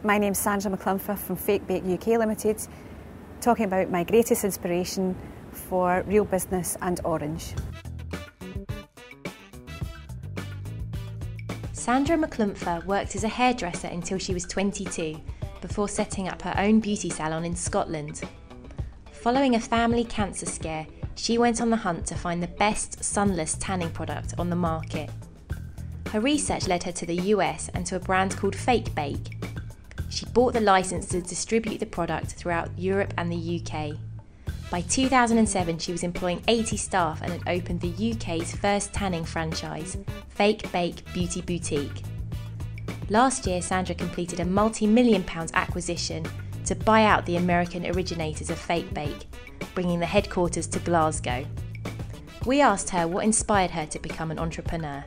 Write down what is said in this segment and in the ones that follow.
My name's Sandra McClumpha from Fake Bake UK Limited, talking about my greatest inspiration for real business and Orange. Sandra McClumpha worked as a hairdresser until she was 22, before setting up her own beauty salon in Scotland. Following a family cancer scare, she went on the hunt to find the best sunless tanning product on the market. Her research led her to the US and to a brand called Fake Bake. She bought the license to distribute the product throughout Europe and the UK. By 2007, she was employing 80 staff and had opened the UK's first tanning franchise, Fake Bake Beauty Boutique. Last year, Sandra completed a multi-million-pound acquisition to buy out the American originators of Fake Bake, bringing the headquarters to Glasgow. We asked her what inspired her to become an entrepreneur.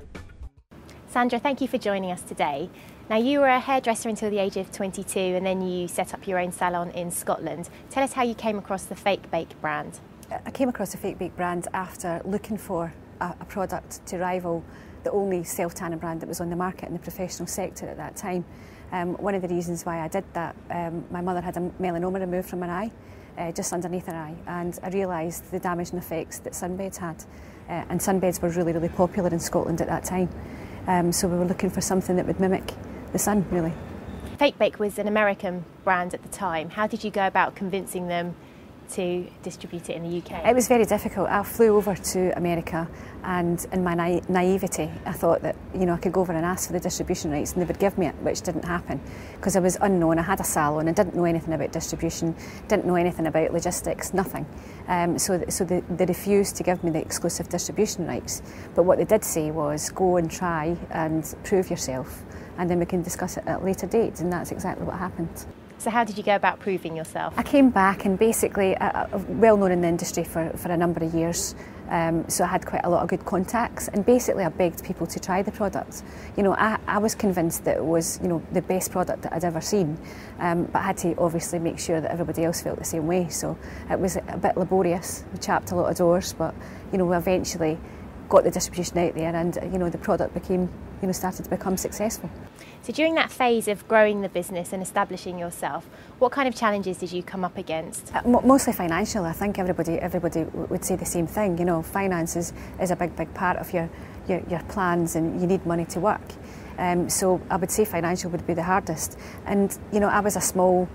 Sandra, thank you for joining us today. Now, you were a hairdresser until the age of 22 and then you set up your own salon in Scotland. Tell us how you came across the Fake Bake brand. I came across the Fake Bake brand after looking for a product to rival the only self-tanning brand that was on the market in the professional sector at that time. One of the reasons why I did that, my mother had a melanoma removed from her eye, just underneath her eye, and I realised the damaging effects that sunbeds had. And sunbeds were really, really popular in Scotland at that time. So we were looking for something that would mimic the sun, really. Fake Bake was an American brand at the time. How did you go about convincing them to distribute it in the UK? It was very difficult. I flew over to America, and in my naivety I thought that I could go over and ask for the distribution rights and they would give me it, which didn't happen because I was unknown. I had a salon and didn't know anything about distribution, didn't know anything about logistics, nothing. So they refused to give me the exclusive distribution rights, but what they did say was go and try and prove yourself and then we can discuss it at a later date, and that's exactly what happened. So how did you go about proving yourself? I came back and basically, well known in the industry for a number of years, so I had quite a lot of good contacts, and basically I begged people to try the product. I was convinced that it was the best product that I'd ever seen, but I had to obviously make sure that everybody else felt the same way, so it was a bit laborious. We chapped a lot of doors, but we eventually got the distribution out there, and the product became started to become successful. So during that phase of growing the business and establishing yourself, what kind of challenges did you come up against? Mostly financial. I think everybody would say the same thing. Finances is a big part of your plans, and you need money to work. So I would say financial would be the hardest. And I was a small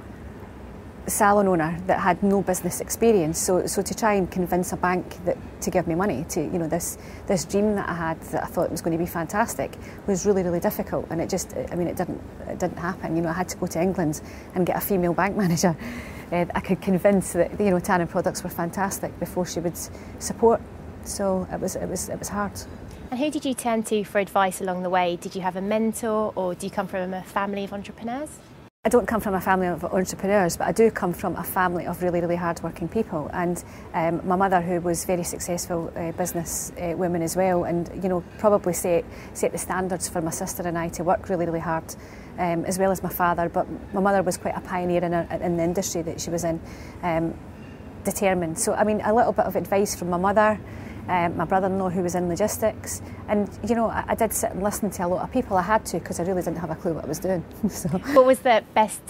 salon owner that had no business experience, so to try and convince a bank to give me money to this dream that I had, that I thought was going to be fantastic, was really, really difficult, and it didn't happen. I had to go to England and get a female bank manager. I could convince that tanning products were fantastic before she would support. So it was hard. And who did you turn to for advice along the way? Did you have a mentor, or do you come from a family of entrepreneurs? I don't come from a family of entrepreneurs, but I do come from a family of really, really hard-working people. And my mother, who was very successful business woman as well, and probably set the standards for my sister and I to work really, really hard, as well as my father. But my mother was quite a pioneer in the industry that she was in, determined. So a little bit of advice from my mother. My brother-in-law, who was in logistics, and I did sit and listen to a lot of people. I had to, because I really didn't have a clue what I was doing. So. What was the best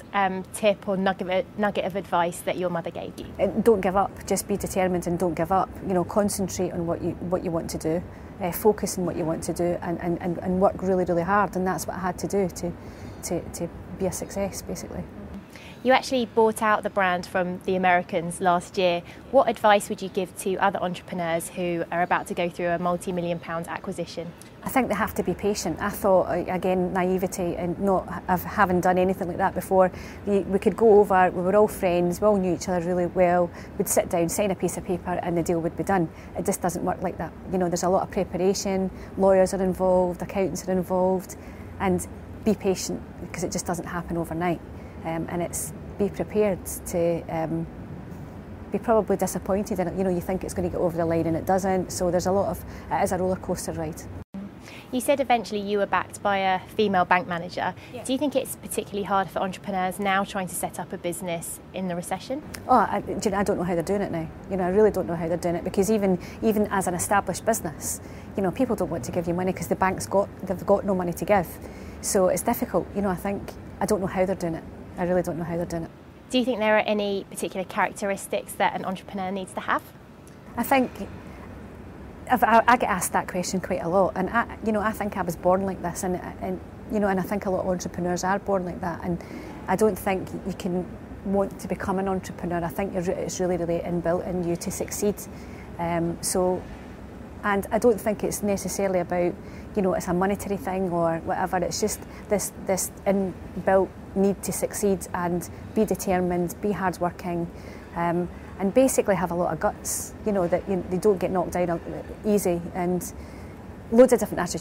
tip or nugget of advice that your mother gave you? Don't give up. Just be determined and don't give up. Concentrate on what you want to do, focus on what you want to do, and work really, really hard. And that's what I had to do to be a success, basically. You actually bought out the brand from the Americans last year. What advice would you give to other entrepreneurs who are about to go through a multi-million-pound acquisition? I think they have to be patient. I thought, again, naivety and not having done anything like that before. We could go over, we were all friends, we all knew each other really well. We'd sit down, sign a piece of paper, and the deal would be done. It just doesn't work like that. There's a lot of preparation, lawyers are involved, accountants are involved, and be patient, because it just doesn't happen overnight. And it's be prepared to be probably disappointed in it. You think it's going to get over the line and it doesn't, so there's it is a roller coaster ride. You said eventually you were backed by a female bank manager. Yeah. Do you think it's particularly hard for entrepreneurs now trying to set up a business in the recession? Oh, I don't know how they're doing it now. I really don't know how they're doing it, because even as an established business, people don't want to give you money because the bank's they've got no money to give. So it's difficult. I don't know how they're doing it. I really don't know how they're doing it. Do you think there are any particular characteristics that an entrepreneur needs to have? I think I get asked that question quite a lot, and I think I was born like this, and I think a lot of entrepreneurs are born like that, and I don't think you can want to become an entrepreneur. I think it's really inbuilt in you to succeed. And I don't think it's necessarily about, it's a monetary thing or whatever. It's just this inbuilt need to succeed and be determined, be hardworking, and basically have a lot of guts. That they don't get knocked down easy, and loads of different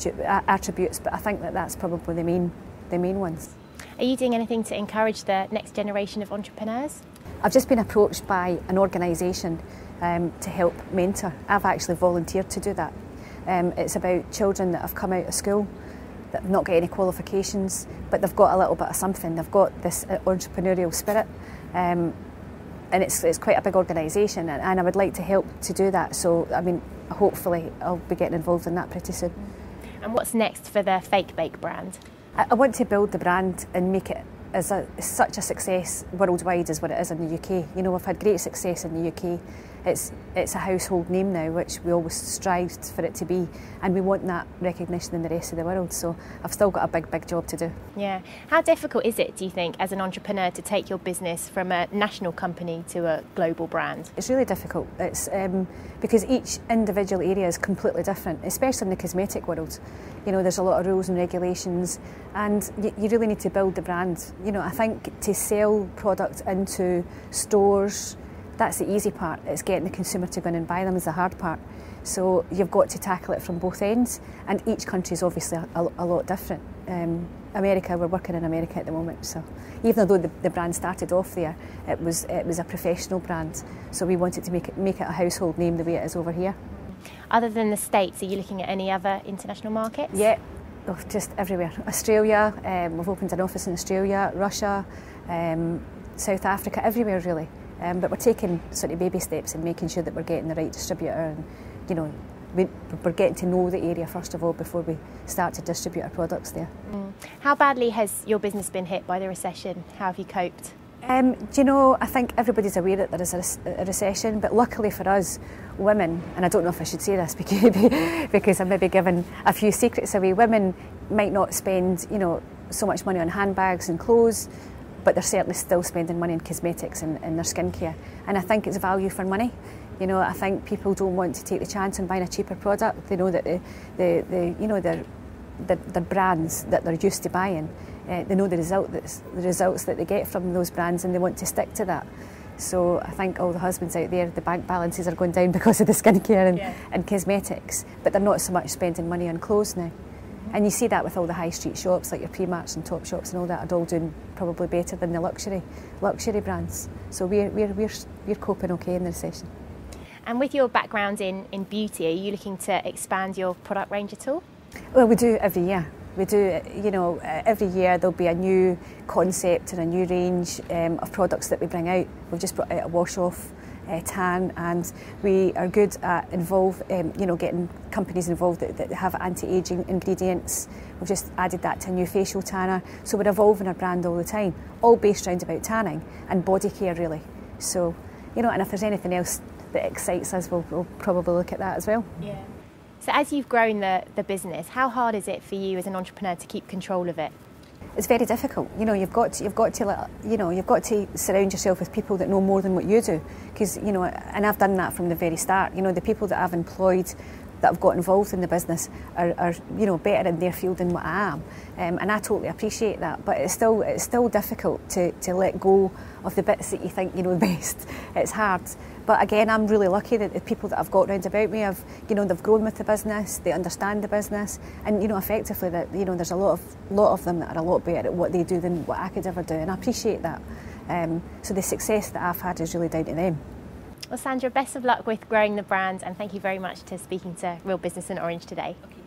attributes. But I think that's probably the main ones. Are you doing anything to encourage the next generation of entrepreneurs? I've just been approached by an organisation to help mentor. I've actually volunteered to do that. It's about children that have come out of school, that have not got any qualifications, but they've got a little bit of something. They've got this entrepreneurial spirit, and it's quite a big organisation, and I would like to help to do that. So, hopefully I'll be getting involved in that pretty soon. And what's next for the Fake Bake brand? I want to build the brand and make it as such a success worldwide as what it is in the UK. We've had great success in the UK. It's a household name now, which we always strived for it to be, and we want that recognition in the rest of the world. So I've still got a big job to do. Yeah. How difficult is it, do you think, as an entrepreneur, to take your business from a national company to a global brand? It's really difficult. It's because each individual area is completely different, especially in the cosmetic world. There's a lot of rules and regulations, and you really need to build the brand. I think to sell product into stores, that's the easy part. It's getting the consumer to go in and buy them is the hard part. So you've got to tackle it from both ends, and each country is obviously a lot different. America, we're working in America at the moment, so even though the brand started off there, it was a professional brand. So we wanted to make it a household name the way it is over here. Other than the States, are you looking at any other international markets? Yeah, just everywhere. Australia, we've opened an office in Australia, Russia, South Africa, everywhere really. But we're taking sort of baby steps and making sure that we're getting the right distributor, and we're getting to know the area first of all before we start to distribute our products there. How badly has your business been hit by the recession? How have you coped? I think everybody's aware that there is a recession, but luckily for us women, and I don't know if I should say this because I'm maybe giving a few secrets away, women might not spend so much money on handbags and clothes, but they're certainly still spending money on cosmetics and their skincare, and I think it's value for money. I think people don't want to take the chance on buying a cheaper product. They know that the brands that they're used to buying, they know the results that they get from those brands, and they want to stick to that. So I think all the husbands out there, the bank balances are going down because of the skincare and cosmetics, but they're not so much spending money on clothes now. And you see that with all the high street shops like your Primarks and Topshops and all that are all doing probably better than the luxury brands. So we're coping okay in the recession. And with your background in beauty, are you looking to expand your product range at all? Well, we do every year. We do, every year there'll be a new concept and a new range of products that we bring out. We've just brought out a wash-off tan, and we are good at getting companies involved that have anti-aging ingredients. We've just added that to a new facial tanner. So we're evolving our brand all the time, all based around about tanning and body care really. So, and if there's anything else that excites us, we'll probably look at that as well. Yeah. So as you've grown the business, how hard is it for you as an entrepreneur to keep control of it? It's very difficult. You've got to surround yourself with people that know more than what you do, because and I've done that from the very start. The people that I've employed that have got involved in the business are better in their field than what I am, and I totally appreciate that. But it's still difficult to let go of the bits that you think you know best. It's hard. But again, I'm really lucky that the people that I've got round about me have, they've grown with the business, they understand the business, and effectively that there's a lot of them that are a lot better at what they do than what I could ever do, and I appreciate that. So the success that I've had is really down to them. Well, Sandra, best of luck with growing the brand, and thank you very much for speaking to Real Business in Orange today. Okay.